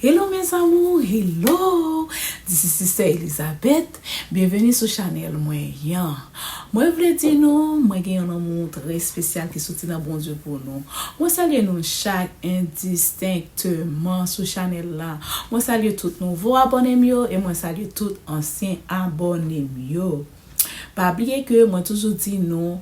Hello mes amours, hello! This is Sister Elizabeth. Bienvenue sur channel Moyen. Moi voulais dire nous, moi j'ai un amour très spécial qui sorti dans bon Dieu pour nous. Moi salue nous chaque indistinctement sur channel là. Moi salue tous nouveaux abonnés mieux et moi salue tous anciens abonnés mieux. Pas oublier que moi toujours dis nous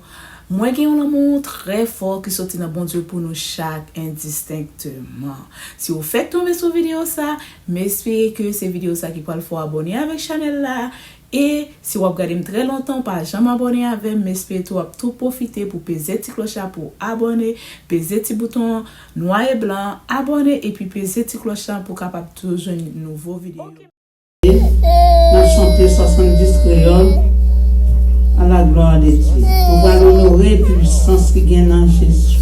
moi j'ai un amour très fort qui sorti dans bon Dieu pour nous chaque indistinctement. Si vous faites tomber sur vidéo ça, m'espérez que ces vidéos ça qui parle faut abonner avec channel là. Et si vous regardez très longtemps pas jamais abonné avec, m'espérez tout profiter pour peser petit cloche pour abonner, peser petit bouton noir et blanc abonner et puis peser petit cloche pour capable toujours une nouvelle vidéo. On chanté 70 créoles à la gloire de Dieu. On va honorer la puissance qui vient dans Jésus.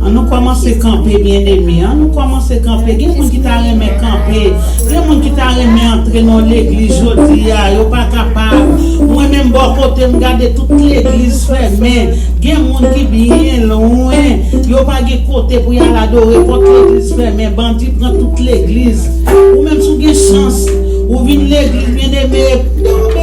On nous commence à camper, bien aimé. On nous commence à camper. Il y a des gens qui t'a remis camper. Il y a des gens qui t'a remis entrer dans l'église aujourd'hui. Ils ne sont pas capables. Moi-même, bon côté, je regarde toute l'église fermée. Il y a des gens qui bien loin. Ils n'ont pas de côté pour y aller adorer. Toute l'église fermée. Bandit prend toute l'église. Ou même si vous avez chance. Ou vient l'église, bien aimé.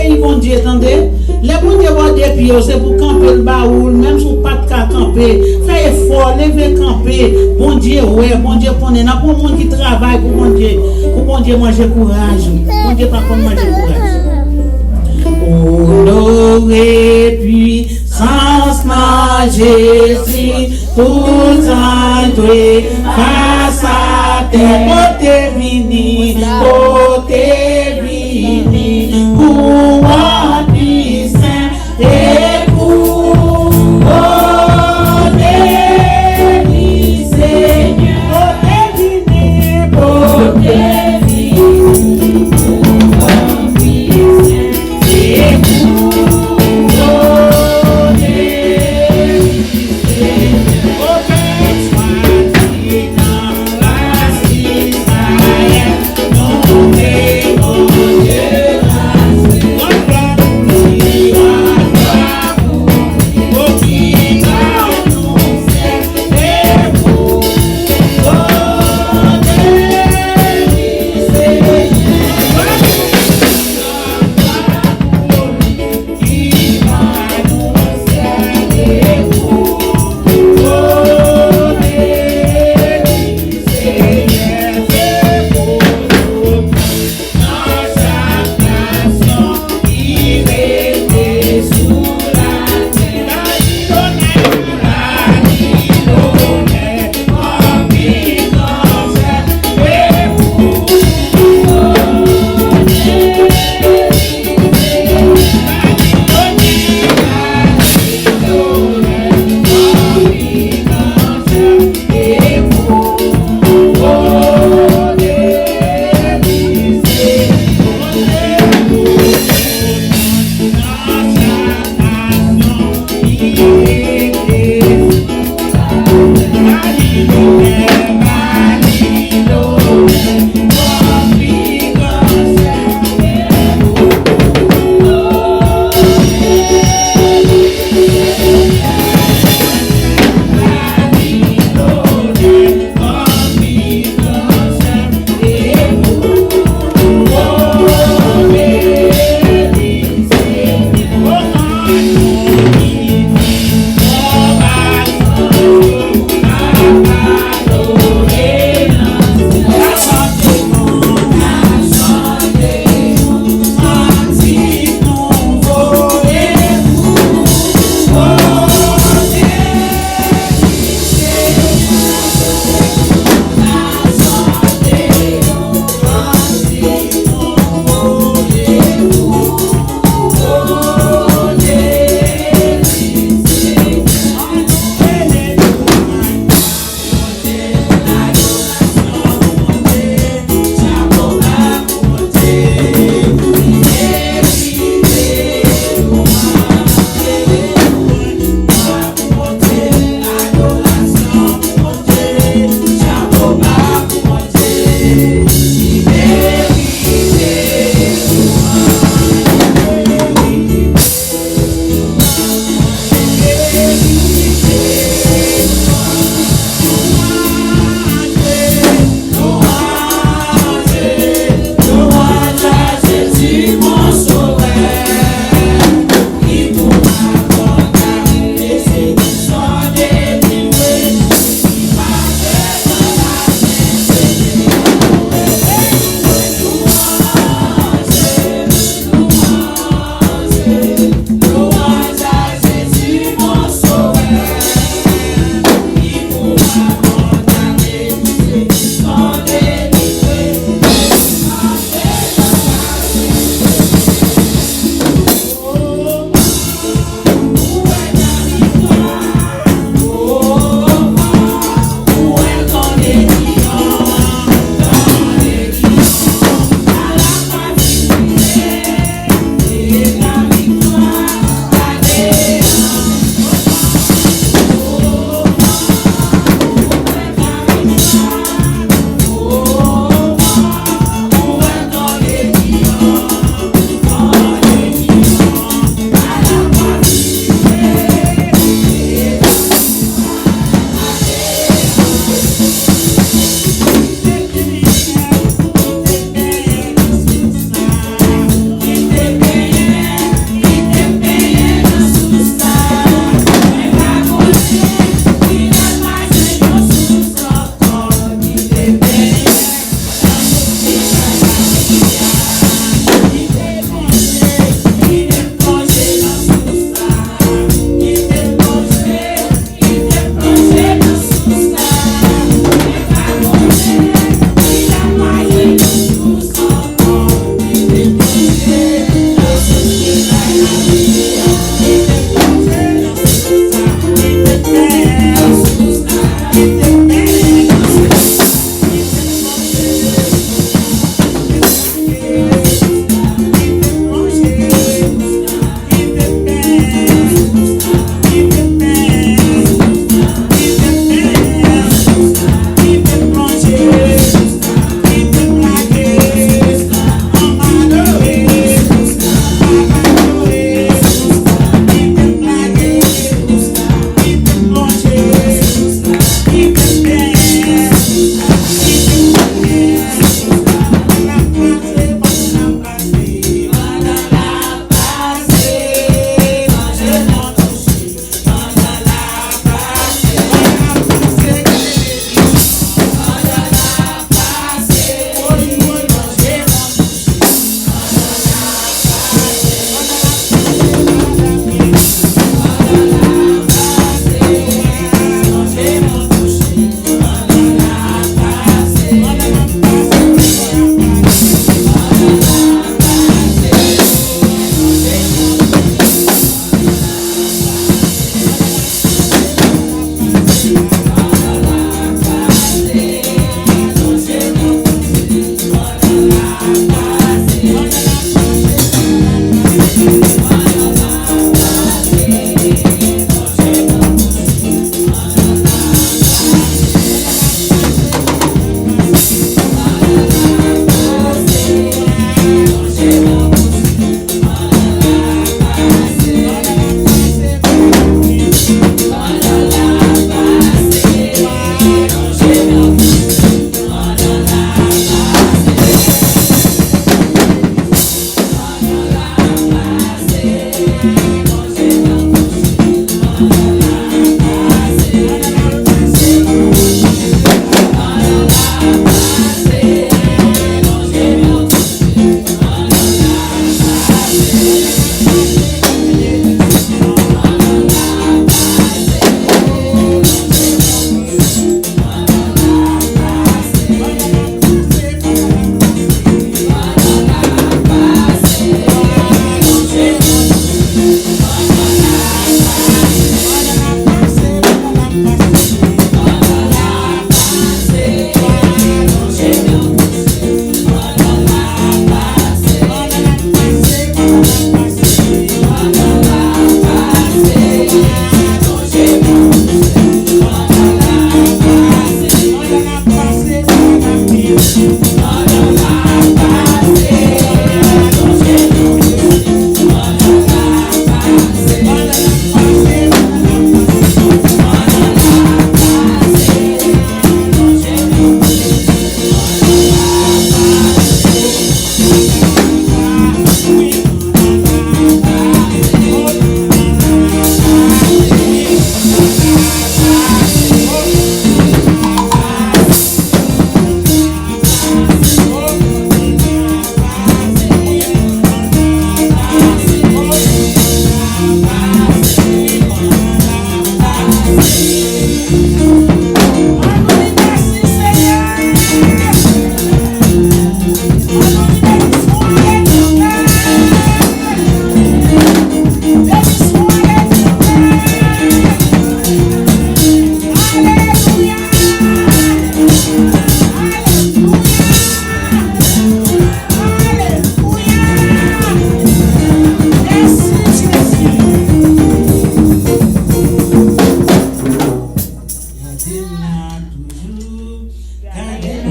Ils vont dire, attendez. Les gens qui vont des pieds, c'est pour camper le baoul. Même si vous n'avez pas de camper. Faites effort, levez camper. Bon Dieu, ouais, bon Dieu, prenez. N'a pas de monde qui travaille pour bon Dieu. Pour bon Dieu, manger courage. Bon Dieu, pas comme manger courage. Honoré, puissance, majesté, tout saint, face à terre, côté vini, pour puissant et pour Seigneur, oh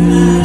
Amen.